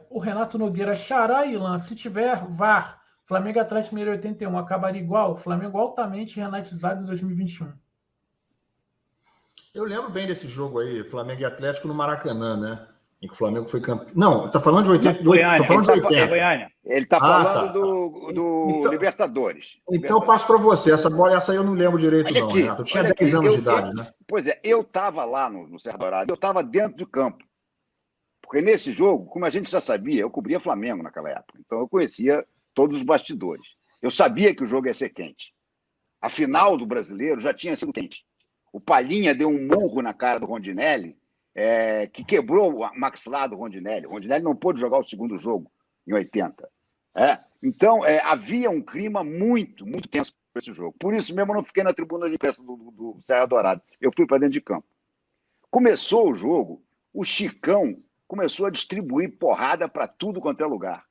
O Renato Nogueira, Xará e Ilan, se tiver VAR, Flamengo e Atlético Mineiro 81 acabaria igual, Flamengo altamente renatizado em 2021. Eu lembro bem desse jogo aí, Flamengo e Atlético no Maracanã, né? Em que o Flamengo foi campeão. Não, tá falando de 80. Goiânia, tô falando de 80. Ele tá falando tá. do Então, Libertadores. Então eu passo para você. Essa bola, essa aí eu não lembro direito, Olha não, aqui, Renato. Eu tinha 10 anos de idade, né? Pois é, eu estava lá no Serra Dourada, eu estava dentro do campo. Porque nesse jogo, como a gente já sabia, eu cobria Flamengo naquela época. Então eu conhecia todos os bastidores. Eu sabia que o jogo ia ser quente. A final do Brasileiro já tinha sido quente. O Palhinha deu um murro na cara do Rondinelli, que quebrou o maxilar do Rondinelli. O Rondinelli não pôde jogar o segundo jogo, em 80. Então, havia um clima muito, muito tenso para esse jogo. Por isso mesmo, eu não fiquei na tribuna de imprensa do Serra Dourada. Eu fui para dentro de campo. Começou o jogo, o Chicão começou a distribuir porrada para tudo quanto é lugar.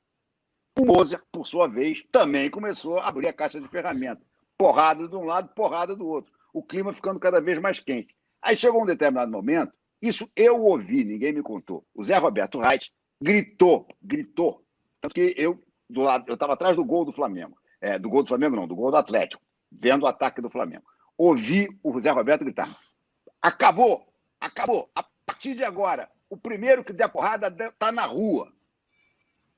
O Moser, por sua vez, também começou a abrir a caixa de ferramentas. Porrada de um lado, porrada do outro. O clima ficando cada vez mais quente. Aí chegou um determinado momento, isso eu ouvi, ninguém me contou. O Zé Roberto Reit gritou. Tanto que eu estava atrás do gol do Flamengo. Do gol do Flamengo não, do gol do Atlético, vendo o ataque do Flamengo. Ouvi o Zé Roberto gritar: acabou! A partir de agora, o primeiro que der porrada está na rua.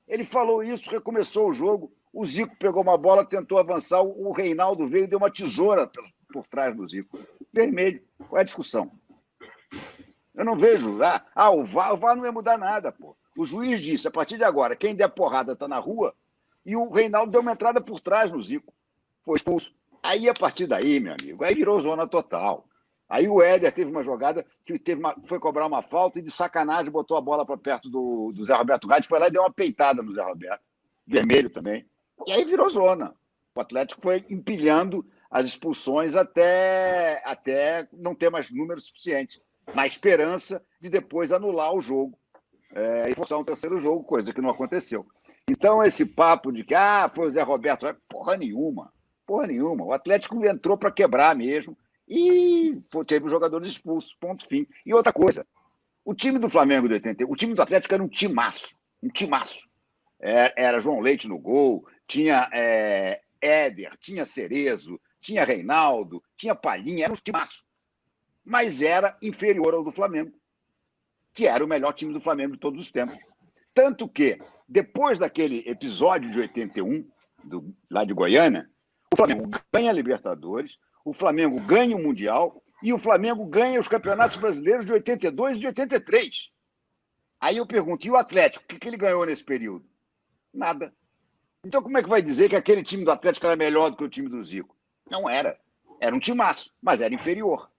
Ele falou isso, recomeçou o jogo, o Zico pegou uma bola, tentou avançar, o Reinaldo veio e deu uma tesoura por trás do Zico. Vermelho. Qual é a discussão? Eu não vejo. O VAR não ia mudar nada, pô. O juiz disse, a partir de agora, quem der porrada está na rua, e o Reinaldo deu uma entrada por trás no Zico. Foi expulso. Aí, a partir daí, meu amigo, aí virou zona total. Aí o Éder teve uma jogada que foi cobrar uma falta e de sacanagem botou a bola para perto do Zé Roberto Reit, foi lá e deu uma peitada no Zé Roberto. Vermelho também. E aí virou zona. O Atlético foi empilhando as expulsões até não ter mais número suficiente, na esperança de depois anular o jogo e forçar um terceiro jogo, coisa que não aconteceu. Então, esse papo de que foi o Zé Roberto, porra nenhuma. O Atlético entrou para quebrar mesmo e teve os jogadores expulsos, ponto, fim. E outra coisa, o time do Flamengo de 80, o time do Atlético era um timaço. Era João Leite no gol, tinha Éder, tinha Cerezo, tinha Reinaldo, tinha Palhinha, era um timaço. Mas era inferior ao do Flamengo, que era o melhor time do Flamengo de todos os tempos. Tanto que, depois daquele episódio de 81, lá de Goiânia, o Flamengo ganha a Libertadores, o Flamengo ganha o Mundial e o Flamengo ganha os campeonatos brasileiros de 82 e de 83. Aí eu pergunto, e o Atlético, o que ele ganhou nesse período? Nada. Então como é que vai dizer que aquele time do Atlético era melhor do que o time do Zico? Não era. Era um timaço, mas era inferior.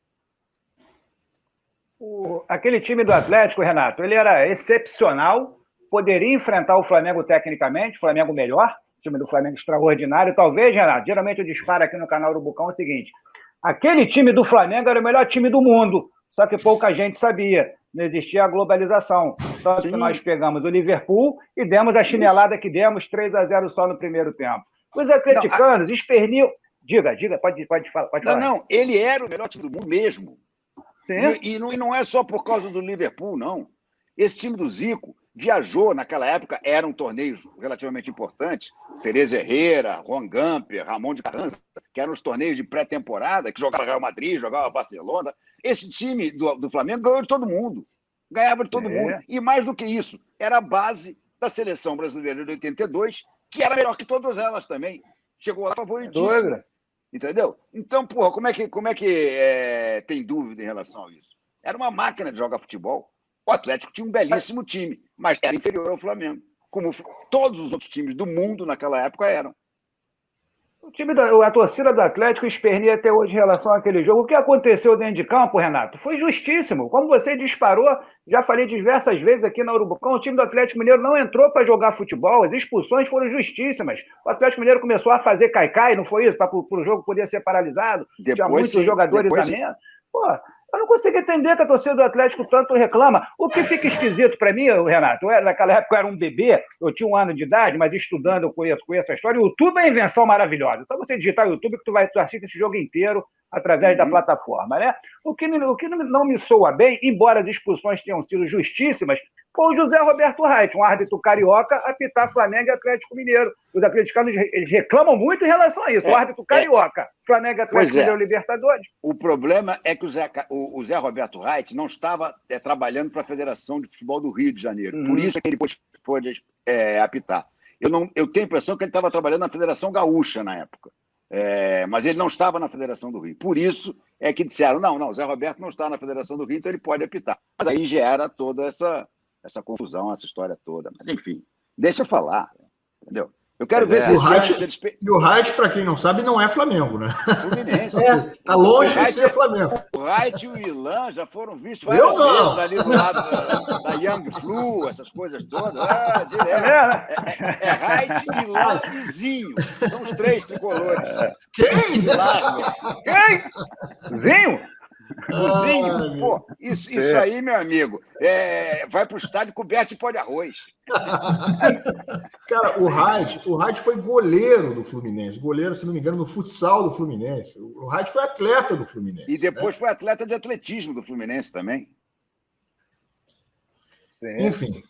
Aquele time do Atlético, Renato, ele era excepcional, poderia enfrentar o Flamengo tecnicamente, o Flamengo melhor, o time do Flamengo extraordinário. Talvez, Renato, geralmente eu disparo aqui no canal do Bucão o seguinte: aquele time do Flamengo era o melhor time do mundo, só que pouca gente sabia, não existia a globalização. Tanto que nós pegamos o Liverpool e demos a chinelada que demos, 3-0 só no primeiro tempo. Os atleticanos esperniam... Diga, pode falar. Não, ele era o melhor time do mundo mesmo. E não é só por causa do Liverpool, não. Esse time do Zico viajou, naquela época, eram torneios relativamente importantes. Tereza Herrera, Juan Gamper, Ramon de Carranza, que eram os torneios de pré-temporada, que jogava Real Madrid, jogava Barcelona. Esse time do Flamengo ganhou de todo mundo. Ganhava de todo mundo. E mais do que isso, era a base da seleção brasileira de 82, que era melhor que todas elas também. Chegou lá favoritíssimo. Entendeu? Então, porra, como é que tem dúvida em relação a isso? Era uma máquina de jogar futebol. O Atlético tinha um belíssimo time, mas era inferior ao Flamengo, como todos os outros times do mundo naquela época eram. A torcida do Atlético esperneia até hoje em relação àquele jogo. O que aconteceu dentro de campo, Renato, foi justíssimo. Como você disparou, já falei diversas vezes aqui na Urubucão, o time do Atlético Mineiro não entrou para jogar futebol, as expulsões foram justíssimas. O Atlético Mineiro começou a fazer caicai, não foi isso? Para o jogo poder ser paralisado, tinha muitos jogadores a menos. Pô, eu não consigo entender que a torcida do Atlético tanto reclama. O que fica esquisito para mim, Renato, naquela época eu era um bebê, eu tinha 1 ano de idade, mas estudando eu conheço a história. O YouTube é uma invenção maravilhosa. É só você digitar no YouTube que tu assiste esse jogo inteiro através da plataforma, né? O que não me soa bem, embora as expulsões tenham sido justíssimas, foi o José Roberto Reit, um árbitro carioca, apitar Flamengo e Atlético Mineiro. Os atleticanos eles reclamam muito em relação a isso. O árbitro carioca, Flamengo e Atlético Mineiro Libertadores. O problema é que o Zé Roberto Reit não estava trabalhando para a Federação de Futebol do Rio de Janeiro. Por isso que ele pôde apitar. Eu tenho a impressão que ele estava trabalhando na Federação Gaúcha na época. Mas ele não estava na Federação do Rio. Por isso é que disseram, não, o Zé Roberto não está na Federação do Rio, então ele pode apitar. Mas aí gera toda essa confusão, essa história toda. Mas, enfim, deixa eu falar, entendeu? Eu quero ver se E o Reit, para quem não sabe, não é Flamengo, né? Fluminense. Está longe de ser Flamengo. O Reit e o Ilan já foram vistos várias vezes ali do lado da Young Flu, essas coisas todas. Direto. É Reit, Ilan e Zinho. São os 3 tricolores. Quem? Quem? Zinho? O Zinho, pô, isso aí, meu amigo, vai para o estádio coberto de pó de arroz. Cara, o Reit foi goleiro do Fluminense, goleiro, se não me engano, no futsal do Fluminense. O Reit foi atleta do Fluminense. E depois foi atleta de atletismo do Fluminense também. Enfim.